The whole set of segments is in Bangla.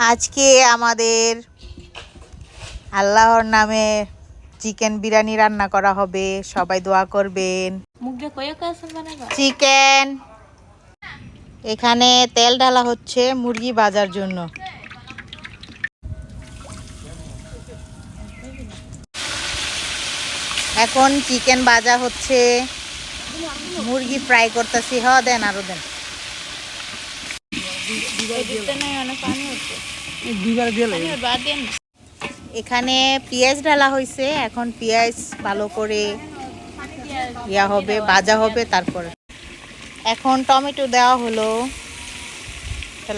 আজকে আমাদের আল্লাহর নামে চিকেন বিরিয়ানি রান্না করা হবে, সবাই দোয়া করবেন। চিকেন এখানে তেল ঢালা হচ্ছে মুরগি ভাজার জন্য। এখন চিকেন ভাজা হচ্ছে, মুরগি ফ্রাই করতেছি। দেন আরো দেন। এখানে পেঁয়াজ ঢালা হয়েছে, এখন পেঁয়াজ ভালো করে হবে, ভাজা হবে। তারপরে এখন টমেটো দেওয়া হলো,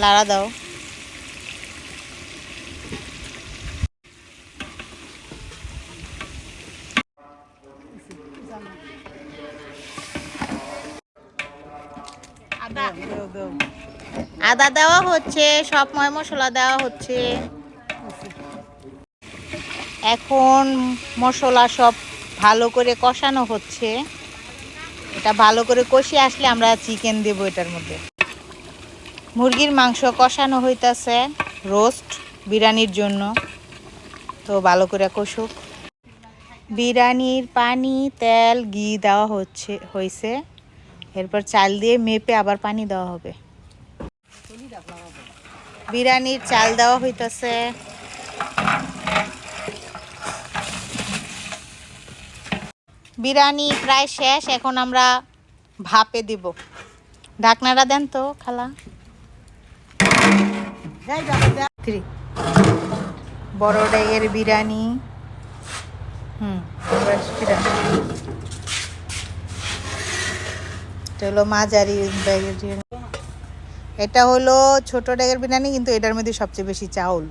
লাড়া দাও। আদা দেওয়া হচ্ছে, সব ময় মশলা দেওয়া হচ্ছে। এখন মশলা সব ভালো করে কষানো হচ্ছে। এটা ভালো করে কষিয়ে আসলে আমরা চিকেন দেব এটার মধ্যে। মুরগির মাংস কষানো হইতাছে রোস্ট বিরিয়ানির জন্য, তো ভালো করে কষুক। বিরিয়ানির পানি, তেল, ঘি দেওয়া হয়েছে। এরপর চাল দিয়ে মেপে আবার পানি দেওয়া হবে। বিরিয়ানির চাল দেওয়া হইতাছে। বিরিয়ানি প্রায় শেষ, এখন আমরা ভাপে দিব। ঢাকনাটা দেন তো খালা। বড় ডাইয়ের বিরিয়ানি। হলো মাঝারি ডাইয়ের। এটা হলো ছোট ডাইয়ের বিরিয়ানি, কিন্তু এটার মধ্যে সবচেয়ে বেশি চাউল।